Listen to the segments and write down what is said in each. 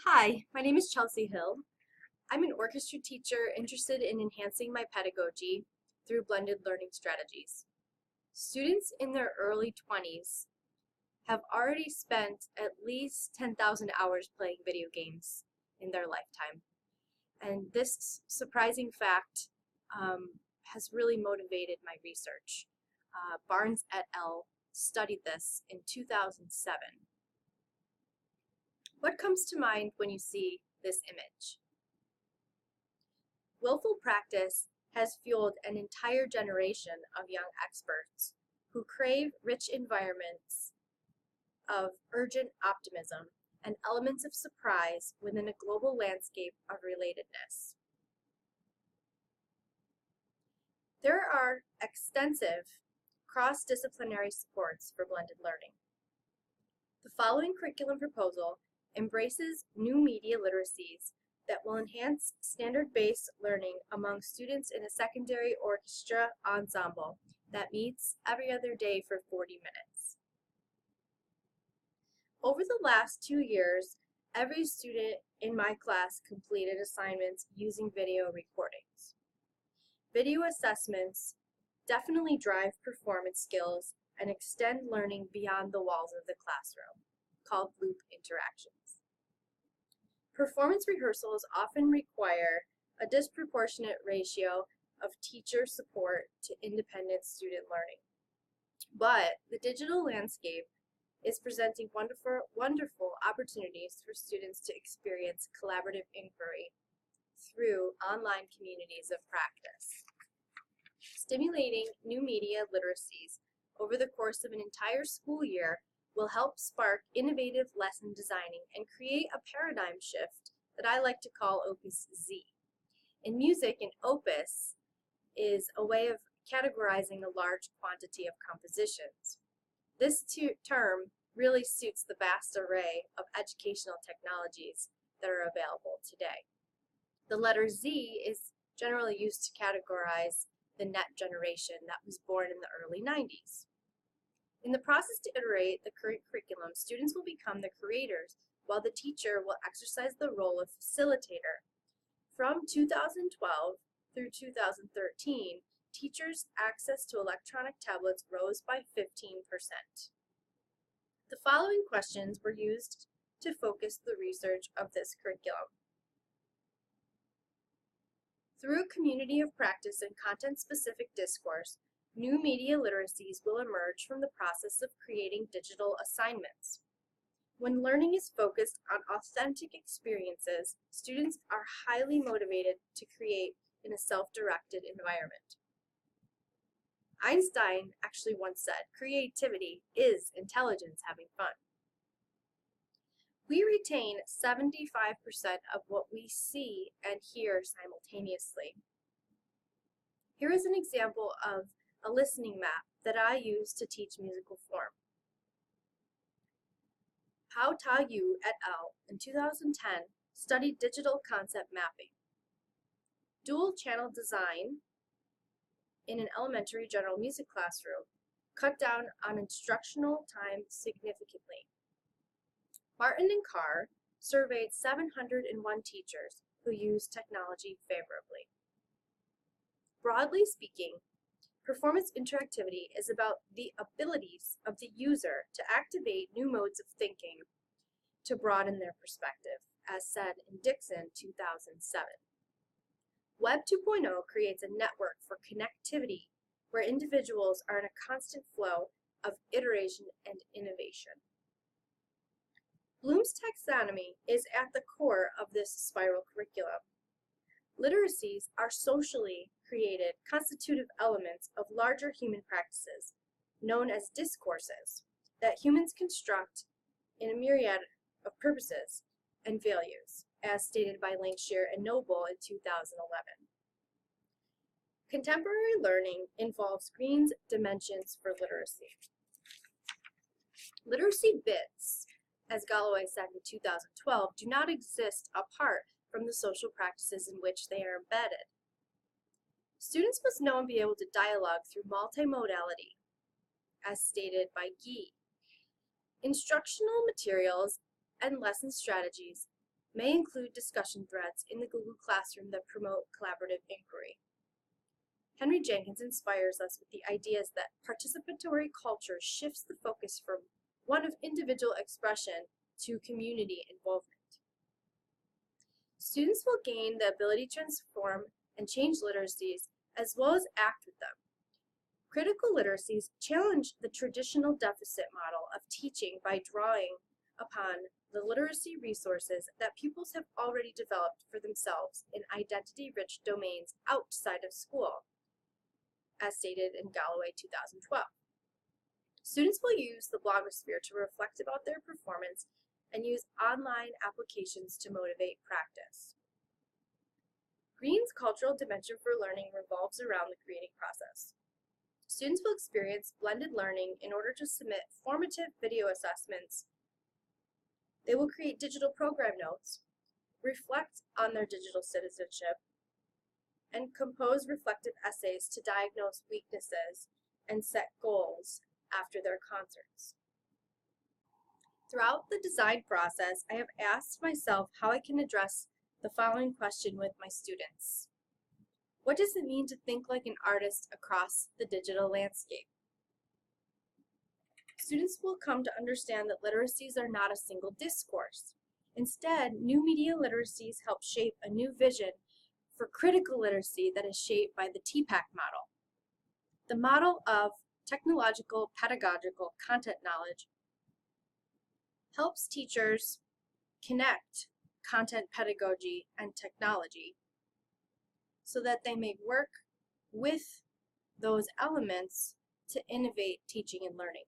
Hi, my name is Chelsea Hill. I'm an orchestra teacher interested in enhancing my pedagogy through blended learning strategies. Students in their early 20s have already spent at least 10,000 hours playing video games in their lifetime. And this surprising fact has really motivated my research. Barnes et al. Studied this in 2007. What comes to mind when you see this image? Willful practice has fueled an entire generation of young experts who crave rich environments of urgent optimism and elements of surprise within a global landscape of relatedness. There are extensive cross-disciplinary supports for blended learning. The following curriculum proposal embraces new media literacies that will enhance standard-based learning among students in a secondary orchestra ensemble that meets every other day for 40 minutes. Over the last 2 years, every student in my class completed assignments using video recordings. Video assessments definitely drive performance skills and extend learning beyond the walls of the classroom, called loop interactions. Performance rehearsals often require a disproportionate ratio of teacher support to independent student learning. But the digital landscape is presenting wonderful opportunities for students to experience collaborative inquiry through online communities of practice. Stimulating new media literacies over the course of an entire school year will help spark innovative lesson designing and create a paradigm shift that I like to call Opus Z. In music, an opus is a way of categorizing a large quantity of compositions. This term really suits the vast array of educational technologies that are available today. The letter Z is generally used to categorize the net generation that was born in the early 90s. In the process to iterate the current curriculum, students will become the creators while the teacher will exercise the role of facilitator. From 2012 through 2013, teachers' access to electronic tablets rose by 15%. The following questions were used to focus the research of this curriculum. Through a community of practice and content-specific discourse, new media literacies will emerge from the process of creating digital assignments. When learning is focused on authentic experiences, students are highly motivated to create in a self-directed environment. Einstein actually once said, "Creativity is intelligence having fun." We retain 75% of what we see and hear simultaneously. Here is an example of a listening map that I use to teach musical form. Hao Ta Yu et al. In 2010 studied digital concept mapping. Dual channel design in an elementary general music classroom cut down on instructional time significantly. Martin and Carr surveyed 701 teachers who used technology favorably. Broadly speaking, performance interactivity is about the abilities of the user to activate new modes of thinking to broaden their perspective, as said in Dixon 2007. Web 2.0 creates a network for connectivity where individuals are in a constant flow of iteration and innovation. Bloom's taxonomy is at the core of this spiral curriculum. Literacies are socially created constitutive elements of larger human practices, known as discourses, that humans construct in a myriad of purposes and values, as stated by Lankshire and Noble in 2011. Contemporary learning involves Green's dimensions for literacy. Literacy bits, as Galloway said in 2012, do not exist apart from the social practices in which they are embedded. Students must know and be able to dialogue through multimodality, as stated by Guy. Instructional materials and lesson strategies may include discussion threads in the Google Classroom that promote collaborative inquiry. Henry Jenkins inspires us with the ideas that participatory culture shifts the focus from one of individual expression to community involvement. Students will gain the ability to transform and change literacies as well as act with them. Critical literacies challenge the traditional deficit model of teaching by drawing upon the literacy resources that pupils have already developed for themselves in identity-rich domains outside of school, as stated in Galloway 2012. Students will use the blogosphere to reflect about their performance and use online applications to motivate practice. Green's cultural dimension for learning revolves around the creating process. Students will experience blended learning in order to submit formative video assessments. They will create digital program notes, reflect on their digital citizenship, and compose reflective essays to diagnose weaknesses and set goals after their concerts. Throughout the design process, I have asked myself how I can address the following question with my students. What does it mean to think like an artist across the digital landscape? Students will come to understand that literacies are not a single discourse. Instead, new media literacies help shape a new vision for critical literacy that is shaped by the TPAC model. The model of technological pedagogical content knowledge helps teachers connect content pedagogy and technology so that they may work with those elements to innovate teaching and learning.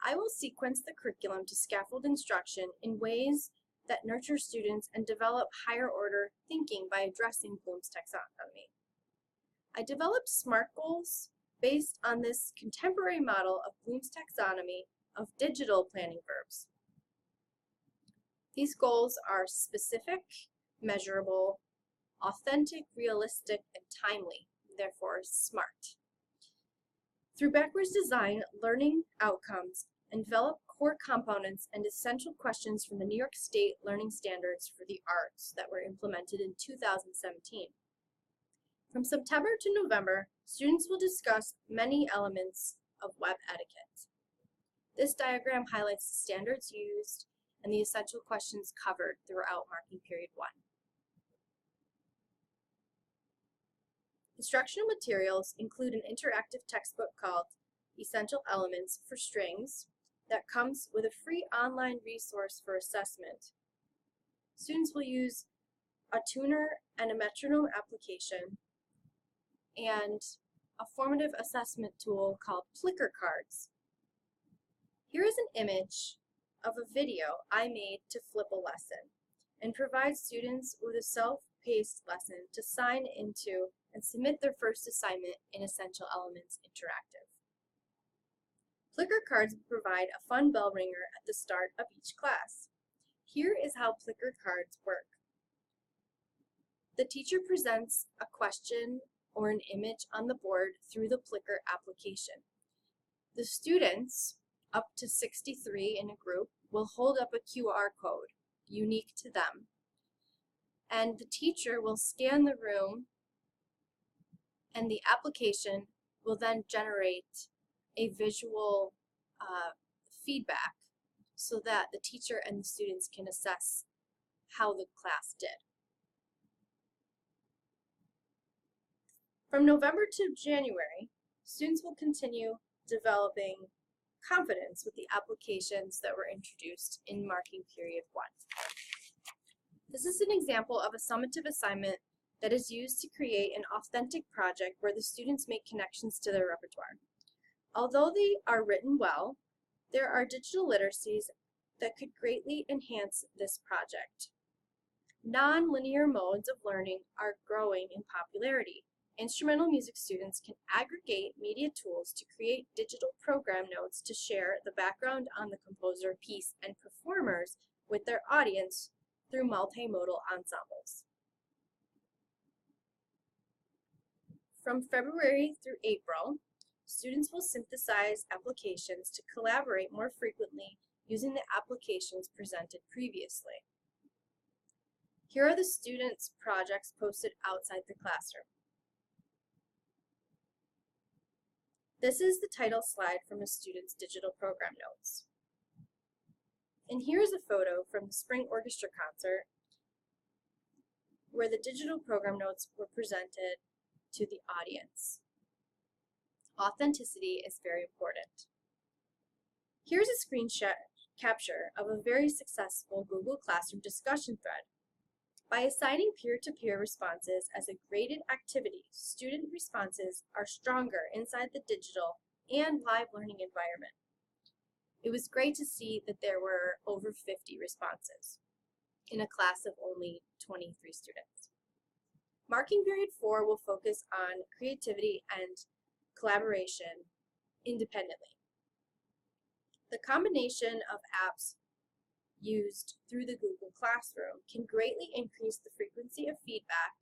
I will sequence the curriculum to scaffold instruction in ways that nurture students and develop higher order thinking by addressing Bloom's taxonomy. I developed SMART goals based on this contemporary model of Bloom's taxonomy of digital planning verbs. These goals are specific, measurable, authentic, realistic, and timely, therefore SMART. Through backwards design, learning outcomes, and develop core components and essential questions from the New York State Learning Standards for the Arts that were implemented in 2017. From September to November, students will discuss many elements of web etiquette. This diagram highlights the standards used and the essential questions covered throughout marking period 1. Instructional materials include an interactive textbook called Essential Elements for Strings that comes with a free online resource for assessment. Students will use a tuner and a metronome application and a formative assessment tool called Flickr cards. Here is an image of a video I made to flip a lesson and provide students with a self-paced lesson to sign into and submit their first assignment in Essential Elements Interactive. Flickr cards provide a fun bell ringer at the start of each class. Here is how Flickr cards work. The teacher presents a question or an image on the board through the Flickr application. The students, up to 63 in a group, will hold up a QR code unique to them, and the teacher will scan the room, and the application will then generate a visual feedback so that the teacher and the students can assess how the class did. From November to January, students will continue developing confidence with the applications that were introduced in marking period 1. This is an example of a summative assignment that is used to create an authentic project where the students make connections to their repertoire. Although they are written well, there are digital literacies that could greatly enhance this project. Non-linear modes of learning are growing in popularity. Instrumental music students can aggregate media tools to create digital program notes to share the background on the composer, piece, and performers with their audience through multimodal ensembles. From February through April, students will synthesize applications to collaborate more frequently using the applications presented previously. Here are the students' projects posted outside the classroom. This is the title slide from a student's digital program notes. And here's a photo from the spring orchestra concert where the digital program notes were presented to the audience. Authenticity is very important. Here's a screen capture of a very successful Google Classroom discussion thread. By assigning peer-to-peer responses as a graded activity, student responses are stronger inside the digital and live learning environment. It was great to see that there were over 50 responses in a class of only 23 students. Marking period 4 will focus on creativity and collaboration independently. The combination of apps used through the Google Classroom can greatly increase the frequency of feedback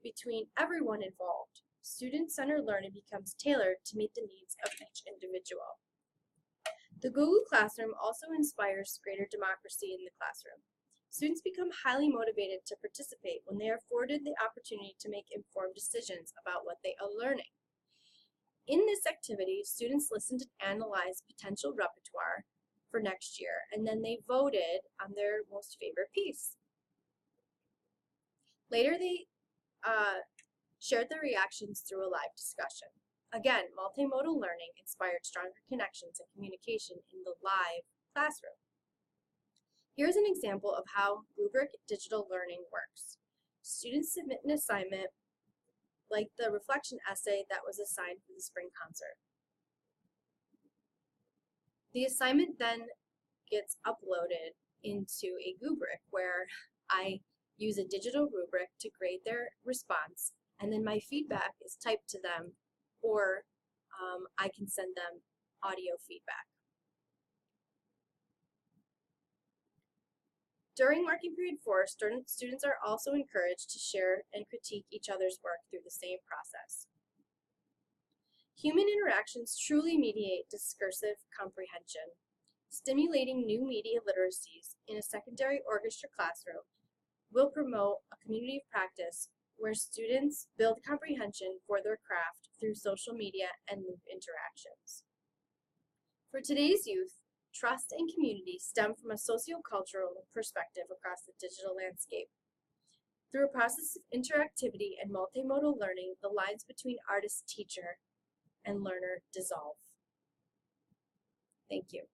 between everyone involved. Student-centered learning becomes tailored to meet the needs of each individual. The Google Classroom also inspires greater democracy in the classroom. Students become highly motivated to participate when they are afforded the opportunity to make informed decisions about what they are learning. In this activity, students listened and analyzed potential repertoire for next year, and then they voted on their most favorite piece. Later, they shared their reactions through a live discussion. Again, multimodal learning inspired stronger connections and communication in the live classroom. Here's an example of how rubric digital learning works. Students submit an assignment like the reflection essay that was assigned for the spring concert. The assignment then gets uploaded into a rubric where I use a digital rubric to grade their response, and then my feedback is typed to them, or I can send them audio feedback. During marking period 4, students are also encouraged to share and critique each other's work through the same process. Human interactions truly mediate discursive comprehension. Stimulating new media literacies in a secondary orchestra classroom will promote a community of practice where students build comprehension for their craft through social media and loop interactions. For today's youth, trust and community stem from a sociocultural perspective across the digital landscape. Through a process of interactivity and multimodal learning, the lines between artist, teacher, and learner dissolve. Thank you.